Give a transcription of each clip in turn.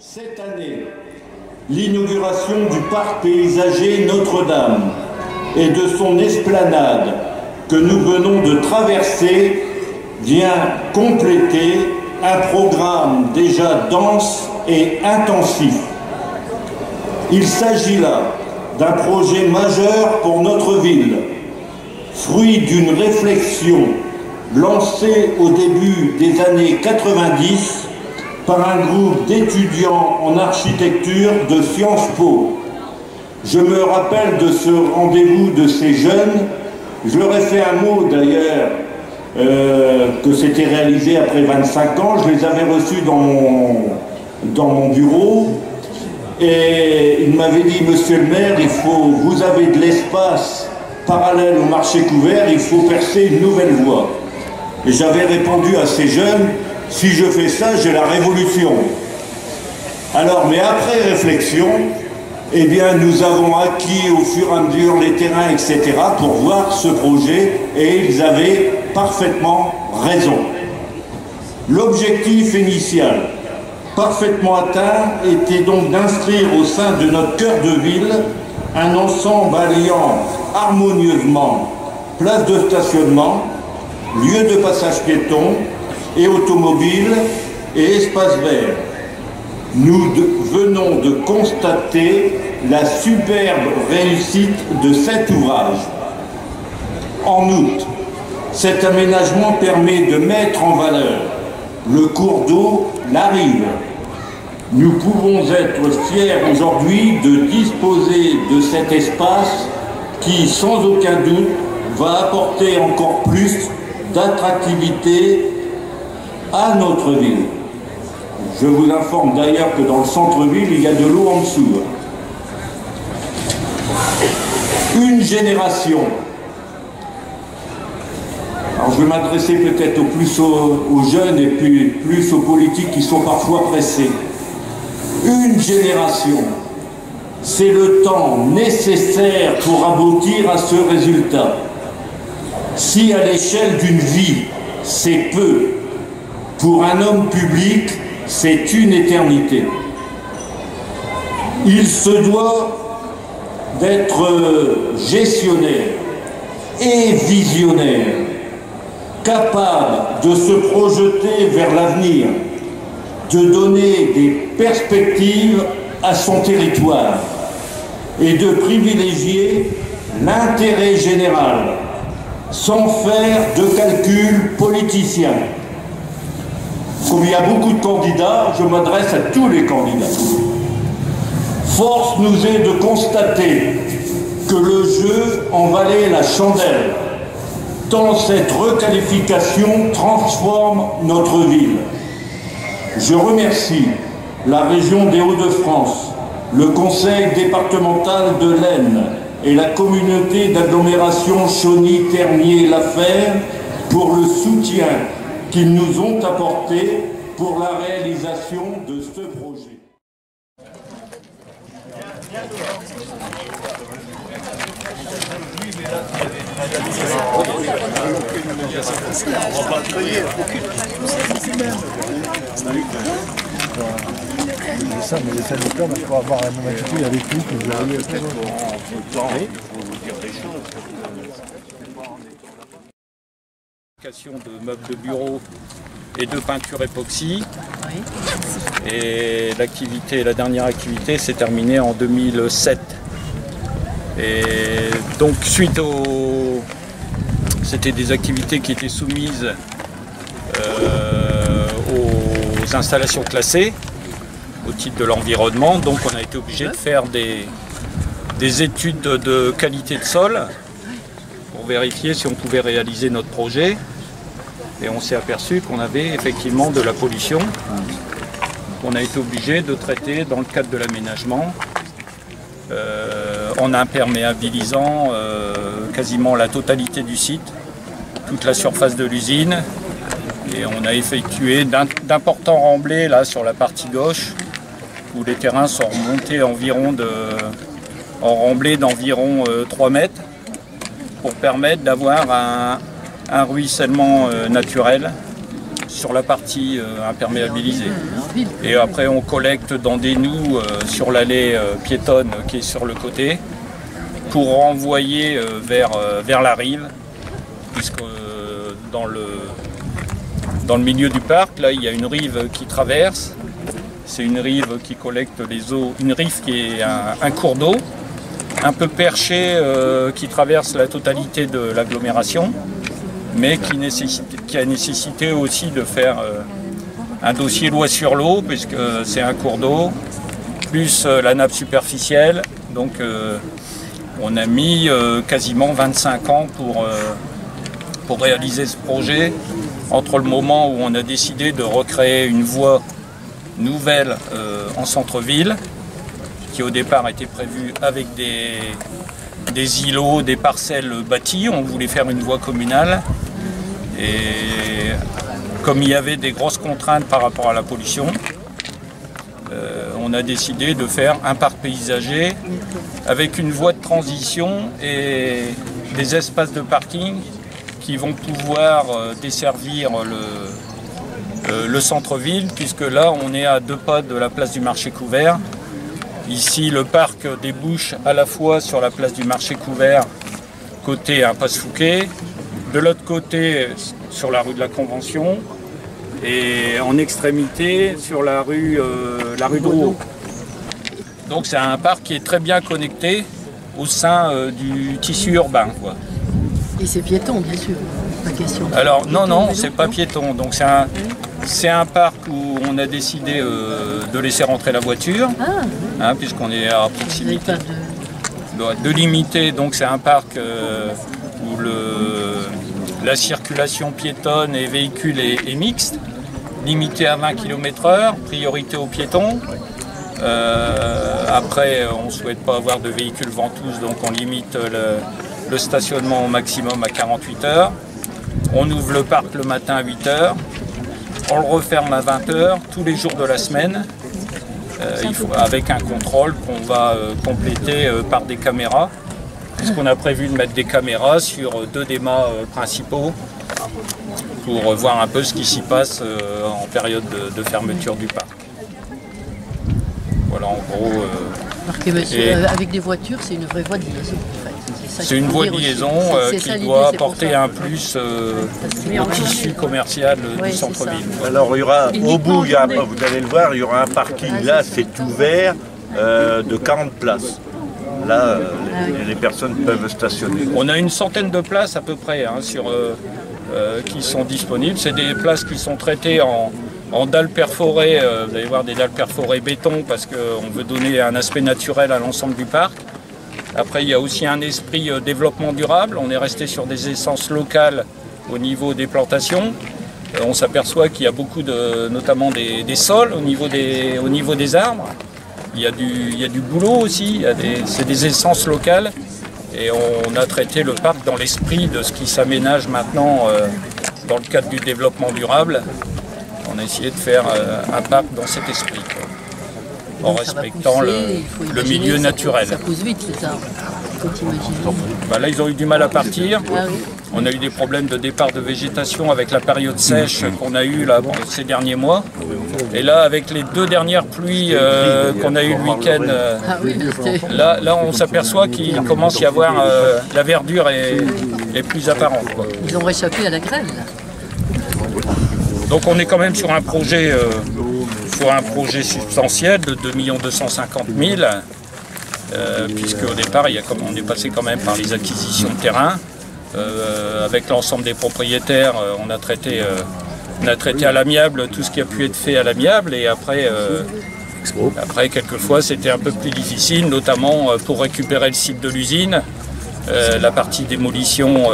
Cette année, l'inauguration du parc paysager Notre-Dame et de son esplanade que nous venons de traverser vient compléter un programme déjà dense et intensif. Il s'agit là d'un projet majeur pour notre ville, fruit d'une réflexion lancée au début des années 90 par un groupe d'étudiants en architecture de Sciences Po. Je me rappelle de ce rendez-vous de ces jeunes. Je leur ai fait un mot d'ailleurs, que c'était réalisé après 25 ans. Je les avais reçus dans mon bureau et ils m'avaient dit: Monsieur le maire, vous avez de l'espace parallèle au marché couvert, il faut percer une nouvelle voie. Et j'avais répondu à ces jeunes: si je fais ça, j'ai la révolution. Alors, mais après réflexion, eh bien, nous avons acquis au fur et à mesure les terrains, etc., pour voir ce projet, et ils avaient parfaitement raison. L'objectif initial, parfaitement atteint, était donc d'inscrire au sein de notre cœur de ville un ensemble alliant harmonieusement place de stationnement, lieu de passage piéton et automobile et espace vert. Nous venons de constater la superbe réussite de cet ouvrage. En outre, cet aménagement permet de mettre en valeur le cours d'eau, la rive. Nous pouvons être fiers aujourd'hui de disposer de cet espace qui, sans aucun doute, va apporter encore plus d'attractivité à notre ville. Je vous informe d'ailleurs que dans le centre-ville, il y a de l'eau en dessous. Une génération. Alors je vais m'adresser peut-être plus aux jeunes et puis plus aux politiques qui sont parfois pressés. Une génération, c'est le temps nécessaire pour aboutir à ce résultat. Si à l'échelle d'une vie, c'est peu, pour un homme public, c'est une éternité. Il se doit d'être gestionnaire et visionnaire, capable de se projeter vers l'avenir, de donner des perspectives à son territoire et de privilégier l'intérêt général sans faire de calculs politiciens. Comme il y a beaucoup de candidats, je m'adresse à tous les candidats. Force nous est de constater que le jeu en valait la chandelle, tant cette requalification transforme notre ville. Je remercie la région des Hauts-de-France, le conseil départemental de l'Aisne et la communauté d'agglomération Chauny-Tergnier-Laferre pour le soutien qu'ils nous ont apporté pour la réalisation de ce projet. Ça, mais les syndicats, il faut avoir un moment attitude avec lui que vous avez de meubles de bureau et de peinture époxy. Et la dernière activité s'est terminée en 2007. Et donc c'était des activités qui étaient soumises aux installations classées au titre de l'environnement. Donc on a été obligé de faire des études de qualité de sol pour vérifier si on pouvait réaliser notre projet. Et on s'est aperçu qu'on avait effectivement de la pollution. On a été obligé de traiter dans le cadre de l'aménagement en imperméabilisant quasiment la totalité du site, toute la surface de l'usine. Et on a effectué d'importants remblais là sur la partie gauche, où les terrains sont remontés en remblai d'environ 3 mètres, pour permettre d'avoir un ruissellement naturel sur la partie imperméabilisée. Et après on collecte dans des noues sur l'allée piétonne qui est sur le côté pour renvoyer vers la rive, puisque dans le milieu du parc, là il y a une rive qui traverse. C'est une rive qui collecte les eaux, une rive qui est un cours d'eau, un peu perché, qui traverse la totalité de l'agglomération, mais qui a nécessité aussi de faire un dossier loi sur l'eau, puisque c'est un cours d'eau, plus la nappe superficielle. Donc on a mis quasiment 25 ans pour réaliser ce projet, entre le moment où on a décidé de recréer une voie nouvelle en centre-ville, qui au départ était prévue avec des îlots, des parcelles bâties. On voulait faire une voie communale. Et comme il y avait des grosses contraintes par rapport à la pollution, on a décidé de faire un parc paysager avec une voie de transition et des espaces de parking qui vont pouvoir desservir le centre-ville, puisque là on est à 2 pas de la place du marché couvert. Ici le parc débouche à la fois sur la place du marché couvert côté Impasse Fouquet, de l'autre côté sur la rue de la Convention et en extrémité sur la rue Drouot. Donc c'est un parc qui est très bien connecté au sein du tissu urbain, quoi. Et c'est piéton, bien sûr, pas question. Alors non, c'est pas piéton. Donc c'est un parc où on a décidé de laisser rentrer la voiture, puisqu'on est à proximité. De limiter. Donc c'est un parc où la circulation piétonne et véhicule est mixte, limité à 20 km/h, priorité aux piétons. Après, on ne souhaite pas avoir de véhicules ventouses, donc on limite le stationnement au maximum à 48 heures. On ouvre le parc le matin à 8 heures. On le referme à 20 heures tous les jours de la semaine, avec un contrôle qu'on va compléter par des caméras, puisqu'on a prévu de mettre des caméras sur 2 des mâts principaux pour voir un peu ce qui s'y passe en période de fermeture du parc. Voilà, en gros. Avec des voitures, c'est une vraie voie de liaison. C'est une voie de liaison qui doit apporter un plus au tissu commercial du centre-ville. Alors il y aura, au bout, vous allez le voir, il y aura un parking là, c'est ouvert, de 40 places. Là, les personnes peuvent stationner. On a une centaine de places à peu près qui sont disponibles. C'est des places qui sont traitées en dalles perforées. Vous allez voir des dalles perforées béton parce qu'on veut donner un aspect naturel à l'ensemble du parc. Après, il y a aussi un esprit développement durable. On est resté sur des essences locales au niveau des plantations. On s'aperçoit qu'il y a beaucoup notamment des sols au niveau des arbres. Il y a du boulot aussi, c'est des essences locales. Et on a traité le parc dans l'esprit de ce qui s'aménage maintenant dans le cadre du développement durable. On a essayé de faire un parc dans cet esprit, en respectant le milieu naturel. Ça pousse vite les arbres, faut t'imaginer. Là ils ont eu du mal à partir. On a eu des problèmes de départ de végétation avec la période sèche qu'on a eue là, ces derniers mois. Et là avec les 2 dernières pluies qu'on a eues le week-end, là on s'aperçoit qu'il commence à y avoir la verdure est plus apparente, quoi. Ils ont réchappé à la grêle. Donc on est quand même sur un projet substantiel de 2 250 000, puisque au départ on est passé quand même par les acquisitions de terrain. Avec l'ensemble des propriétaires, on a traité à l'amiable tout ce qui a pu être fait à l'amiable, et après quelquefois c'était un peu plus difficile, notamment pour récupérer le site de l'usine, la partie démolition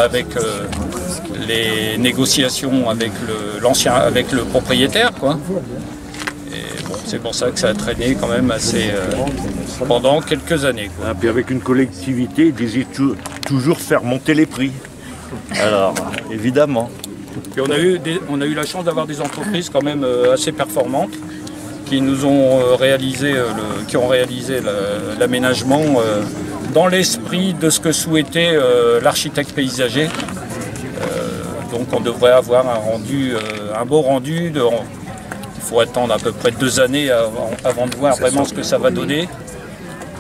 avec les négociations avec le propriétaire, quoi. Et bon, c'est pour ça que ça a traîné quand même assez pendant quelques années, quoi. Et puis avec une collectivité, ils disaient toujours faire monter les prix. Alors, évidemment. Puis on a eu la chance d'avoir des entreprises quand même assez performantes qui nous ont réalisé l'aménagement dans l'esprit de ce que souhaitait l'architecte paysager. Donc on devrait avoir un beau rendu. Il faut attendre à peu près 2 années avant de voir vraiment ce que ça va donner.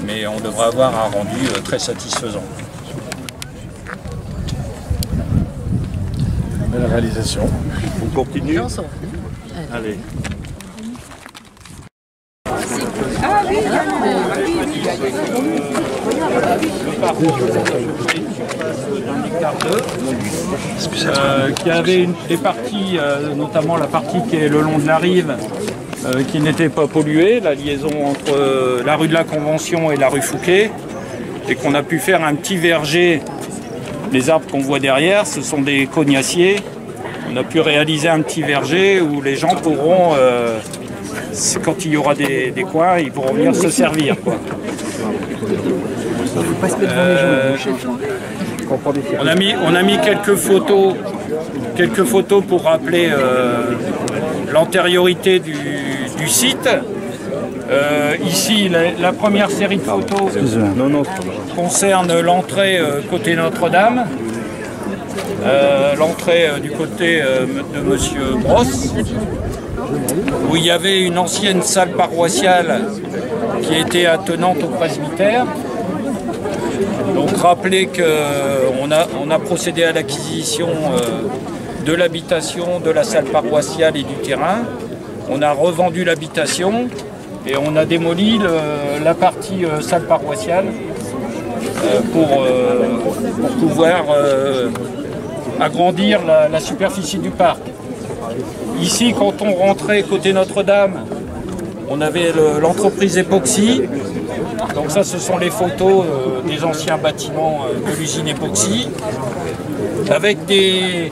Mais on devrait avoir un rendu très satisfaisant. Belle réalisation. On continue. Allez. Qui avait des parties, notamment la partie qui est le long de la rive, qui n'était pas polluée, la liaison entre la rue de la Convention et la rue Fouquet, et qu'on a pu faire un petit verger. Les arbres qu'on voit derrière, ce sont des cognassiers. On a pu réaliser un petit verger où les gens pourront, quand il y aura des coins, ils pourront venir se servir, quoi. On a mis quelques photos pour rappeler l'antériorité du site. Ici, la première série de photos concerne l'entrée côté Notre-Dame, l'entrée du côté de Monsieur Brosse, où il y avait une ancienne salle paroissiale qui était attenante au presbytère. Donc rappeler qu'on a procédé à l'acquisition de l'habitation, de la salle paroissiale et du terrain. On a revendu l'habitation et on a démoli la partie salle paroissiale pour pouvoir agrandir la superficie du parc. Ici, quand on rentrait côté Notre-Dame, on avait l'entreprise Epoxy. Donc ça, ce sont les photos des anciens bâtiments de l'usine Epoxy. Avec des...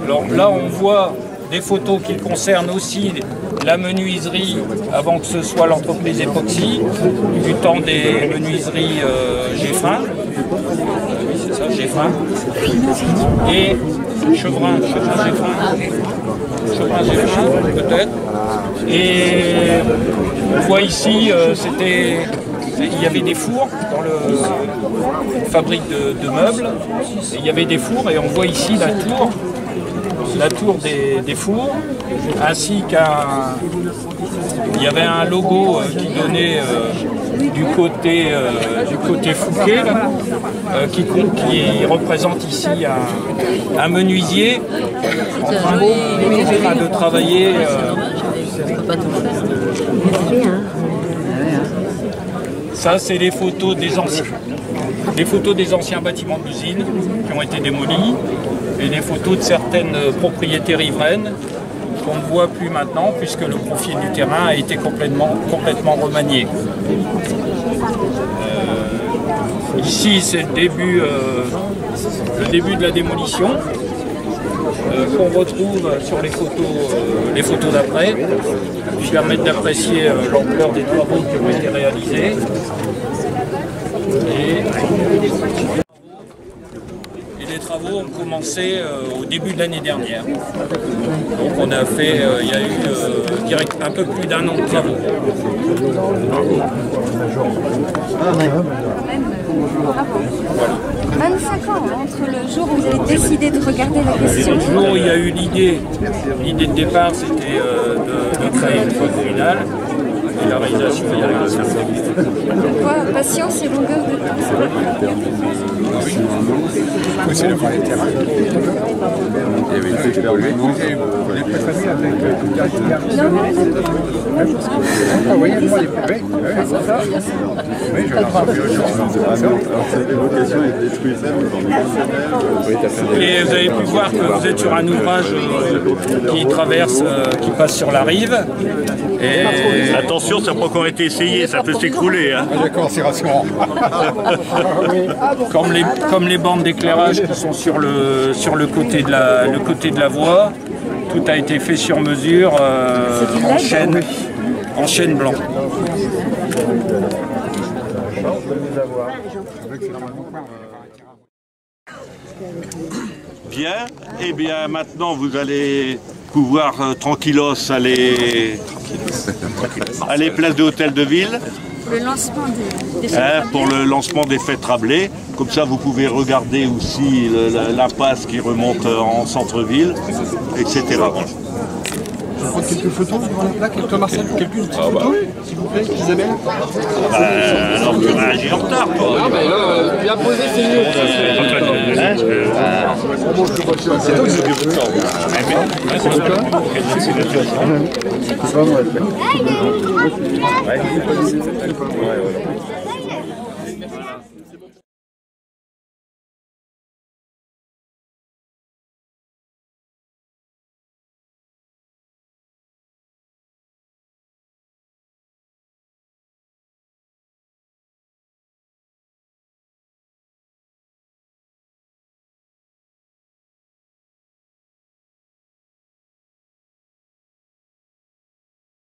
Alors là, on voit des photos qui concernent aussi la menuiserie avant que ce soit l'entreprise Epoxy, du temps des menuiseries Géfrin. Oui, c'est ça, Géfrin. Et Chevrin Géfrin, peut-être. Et on voit ici, il y avait des fours dans la fabrique de meubles. Et il y avait des fours et on voit ici la tour des fours, ainsi il y avait un logo qui donnait du côté Fouquet, là, qui représente ici un menuisier en train de travailler. Ça, c'est les photos des anciens bâtiments de l'usine qui ont été démolis et les photos de certaines propriétés riveraines qu'on ne voit plus maintenant puisque le profil du terrain a été complètement remanié. Ici, c'est le début de la démolition qu'on retrouve sur les photos d'après, qui permettent d'apprécier l'ampleur des travaux qui ont été réalisés. Et les travaux ont commencé au début de l'année dernière. Donc on a fait, il y a eu un peu plus d'1 an de travaux. Voilà. 25 ans entre le jour où vous avez décidé de regarder la question. Le jour où il y a eu l'idée de départ, c'était de créer une voie communale. Et la réalisation, il y a eu 5 ans. Pourquoi patience et longueur de temps? Oui, c'est le point des terrains. Il y avait une petite évolution. Vous êtes très famille avec Ah oui, moi les poubelles. C'est ça. Oui, je l'évocation est détruite. Et vous avez pu voir que vous êtes sur un ouvrage qui passe sur la rive. Et attention, ça n'a pas encore été essayé, ça peut s'écrouler. Hein. Ah, d'accord, c'est rassurant. Comme les bandes d'éclairage qui sont sur le côté de la voie, tout a été fait sur mesure en chêne blanc. Bien, et bien maintenant vous allez pouvoir tranquillos aller place de Hôtel de Ville. le lancement des fêtes Rabelais. Pour le lancement des fêtes Rabelais. Comme ça, vous pouvez regarder aussi l'impasse qui remonte en centre-ville, etc. Je prends quelques photos devant la plaque avec toi, Marcel, quelques petites photos, s'il vous plaît, Isabelle. Alors tu réagis en retard, toi. Non, mais là, bien posé, c'est mieux. C'est toi qui s'occupe de ça. C'est toi ? C'est toi, moi.